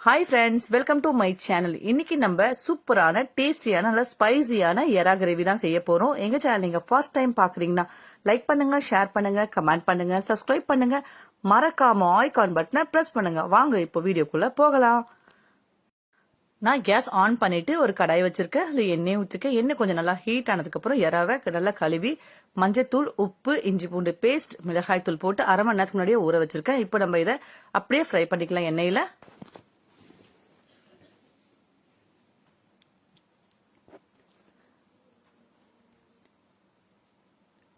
Hi friends, welcome to my channel. இன்னைக்கு நம்ம சூப்பரான டேஸ்டியான நல்ல ஸ்பைசியான எறா கிரேவி தான் செய்ய போறோம். எங்க சேனல் நீங்க ஃபர்ஸ்ட் டைம் பாக்குறீங்கன்னா லைக் பண்ணுங்க, ஷேர் பண்ணுங்க, கமெண்ட் பண்ணுங்க, சப்ஸ்கிரைப் பண்ணுங்க, மறக்காம ஐகான் பட்டனை பிரஸ் பண்ணுங்க. வாங்க இப்போ வீடியோக்குள்ள போகலாம். நான் கேஸ் ஆன் பண்ணிட்டு ஒரு கடாய் வச்சிருக்கேன். அது எண்ணெய் ஊற்றிருக்கேன். எண்ணெய் கொஞ்சம் நல்லா ஹீட் ஆனதுக்கு அப்புறம் எறாவை நல்லா கழுவி மஞ்சத்தூள், உப்பு, இஞ்சி பூண்டு பேஸ்ட், மிளகாய் தூள் போட்டு அரை மணி நேரத்துக்கு முன்னாடியே ஊற வச்சிருக்கேன். இப்போ நம்ம இதை அப்படியே ஃப்ரை பண்ணிக்கலாம் எண்ணெயில.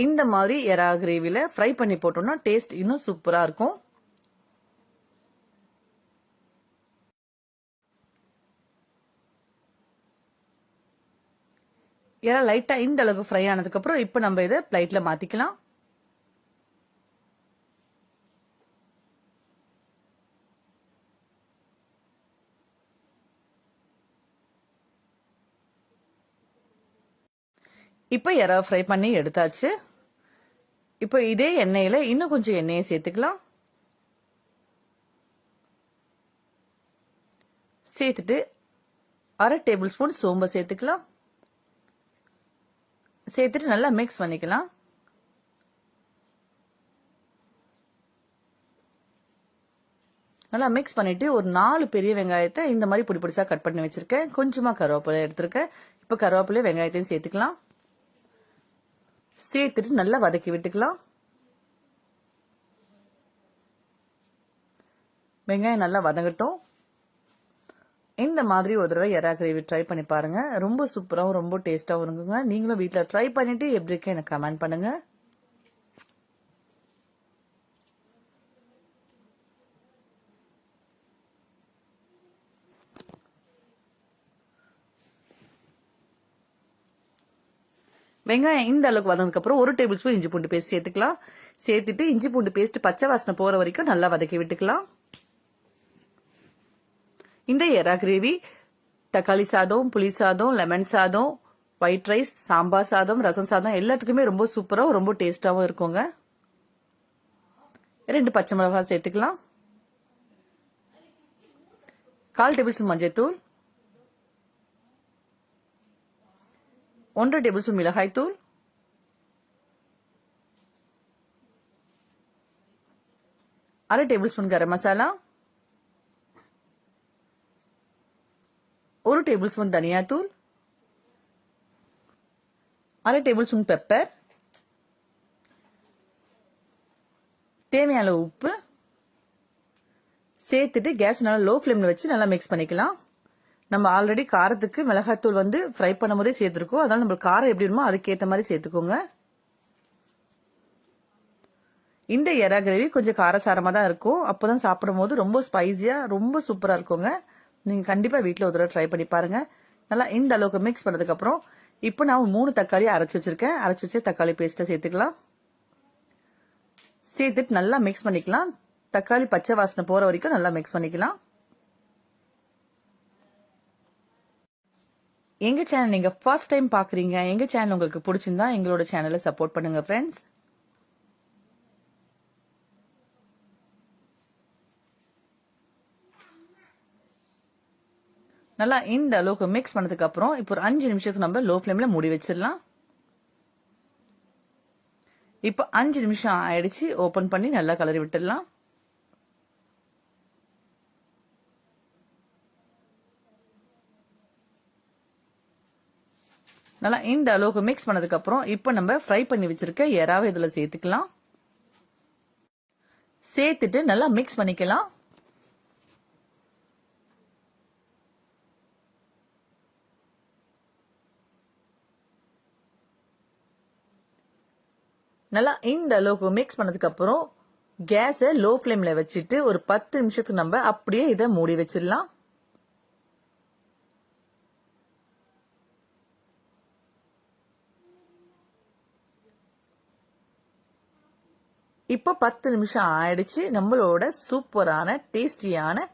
இந்த மாதிரி எறா கிரேவில ஃப்ரை பண்ணி போட்டோம்னா டேஸ்ட் இன்னும் சூப்பரா இருக்கும். எறா லைட்டா இந்த அளவுக்கு ஃப்ரை ஆனதுக்கு அப்புறம் இப்ப நம்ம இதை பிளேட்ல மாத்திக்கலாம். இப்ப எறா ஃப்ரை பண்ணி எடுத்தாச்சு. இப்போ இதே எண்ணெயில இன்னும் கொஞ்சம் எண்ணெயை சேர்த்துக்கலாம். சேர்த்துட்டு அரை டேபிள் ஸ்பூன் சோம்பு சேர்த்துக்கலாம். சேர்த்துட்டு நல்லா மிக்ஸ் பண்ணிக்கலாம். நல்லா மிக்ஸ் பண்ணிட்டு ஒரு 4 பெரிய வெங்காயத்தை இந்த மாதிரி பொடி பொடிசா கட் பண்ணி வச்சிருக்கேன். கொஞ்சமா கருவேப்பிலை எடுத்திருக்கேன். இப்ப கருவேப்பிலை வெங்காயத்தையும் சேர்த்துக்கலாம். சேர்த்துட்டு நல்லா வதக்கி விட்டுக்கலாம். வெங்காயம் நல்லா வதங்கட்டும். இந்த மாதிரி ஒரு தடவை எறா கிரேவி ட்ரை பண்ணி பாருங்க. ரொம்ப சூப்பராகவும் ரொம்ப டேஸ்டாகவும் இருக்குங்க. நீங்களும் வீட்டில் ட்ரை பண்ணிட்டு எப்படி இருக்கு எனக்கு கமெண்ட் பண்ணுங்க. வெங்காயம் இந்த அளவுக்கு வதனதுக்கு அப்புறம் 1 டேபிள் ஸ்பூன் இஞ்சி பூண்டு பேஸ்ட் சேர்த்துக்கலாம். சேர்த்துட்டு இஞ்சி பூண்டு பேஸ்ட் பச்சை வாசனை போற வரைக்கும் நல்லா வதக்கி விட்டுக்கலாம். இந்த எறா கிரேவி தக்காளி சாதம், புளி சாதம், லெமன் சாதம், ஒயிட் ரைஸ், சாம்பார் சாதம், ரசம் சாதம் எல்லாத்துக்குமே ரொம்ப சூப்பராகவும் ரொம்ப டேஸ்டாகவும் இருக்குங்க. 2 பச்சை மிளகாய் சேர்த்துக்கலாம். 1/4 டேபிள் ஸ்பூன் மஞ்சள் தூள், 1 டேபிள் ஸ்பூன் மிளகாய் தூள், 1/2 table spoon garam masala, 1 table spoon தனியா தூள், 1/2 டேபிள் ஸ்பூன் பெப்பர், தேவையான உப்பு சேர்த்துட்டு கேஸ் நல்லா லோ ஃப்ளேம்ல வச்சு நல்லா மிக்ஸ் பண்ணிக்கலாம். நம்ம ஆல்ரெடி காரத்துக்கு மிளகாய்த்தூள் ஃப்ரை பண்ணும் போதே சேர்த்துருக்கோம். அதனால நம்மளுக்கு காரம் எப்படி வேணுமோ அதுக்கேற்ற மாதிரி சேர்த்துக்கோங்க. இந்த எறா கிரேவி கொஞ்சம் காரசாரமா தான் இருக்கும். அப்போதான் சாப்பிடும் போது ரொம்ப ஸ்பைசியா ரொம்ப சூப்பரா இருக்குங்க. நீங்க கண்டிப்பா வீட்டுல ஒரு தடவை ட்ரை பண்ணி பாருங்க. நல்லா இந்த அளவுக்கு மிக்ஸ் பண்ணதுக்கு அப்புறம் இப்போ நான் 3 தக்காளி அரைச்சு வச்சிருக்கேன். அரைச்சு வச்சு தக்காளி பேஸ்ட்டை சேர்த்துக்கலாம். சேர்த்துட்டு நல்லா மிக்ஸ் பண்ணிக்கலாம். தக்காளி பச்சை வாசனை போற வரைக்கும் நல்லா மிக்ஸ் பண்ணிக்கலாம். எங்க சேனல் நீங்க ஃபர்ஸ்ட் டைம் பாக்குறீங்க, எங்க சேனல் உங்களுக்கு பிடிச்சிருந்தா எங்களோட சேனலை சப்போர்ட் பண்ணுங்க ஃப்ரெண்ட்ஸ். நல்லா இந்த அளவுக்கு மிக்ஸ் பண்ணதுக்கு அப்புறம் இப்போ ஒரு 5 நிமிஷத்துக்கு நம்ம லோ ஃப்ளேம்ல மூடி வச்சிடலாம். இப்போ 5 நிமிஷம் ஆயிடுச்சு. ஓபன் பண்ணி நல்லா கலரி விட்டுடலாம். நல்லா இந்த அளவுக்கு மிக்ஸ் பண்ணதுக்கு அப்புறம் இப்போ நம்ம ஃப்ரை பண்ணி வச்சிருக்க எறாவை இதுல சேர்த்துக்கலாம். சேர்த்துட்டு நல்லா மிக்ஸ் பண்ணிக்கலாம். நல்லா இந்த அளவுக்கு மிக்ஸ் பண்ணதுக்கு அப்புறம் கேஸை லோ ஃப்ளேம்ல வச்சுட்டு ஒரு 10 நிமிஷத்துக்கு நம்ம அப்படியே இதை மூடி வச்சிடலாம். இப்போ 10 நிமிஷம் ஆயிடுச்சு. நம்மளோட சூப்பரான டேஸ்டியான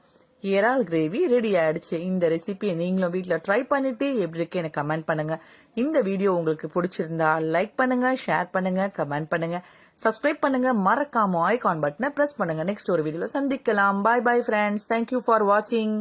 இறால் கிரேவி ரெடி ஆயிடுச்சு. இந்த ரெசிபியை நீங்களும் வீட்ல ட்ரை பண்ணிட்டு எப்படி இருக்கு எனக்கு கமெண்ட் பண்ணுங்க. இந்த வீடியோ உங்களுக்கு பிடிச்சிருந்தா லைக் பண்ணுங்க, ஷேர் பண்ணுங்க, கமெண்ட் பண்ணுங்க, சப்ஸ்கிரைப் பண்ணுங்க, மறக்காம ஐகான் பட்டனை பிரஸ் பண்ணுங்க. நெக்ஸ்ட் ஒரு வீடியோல சந்திக்கலாம். பாய் பாய் ஃப்ரெண்ட்ஸ். தேங்க்யூ ஃபார் வாட்சிங்.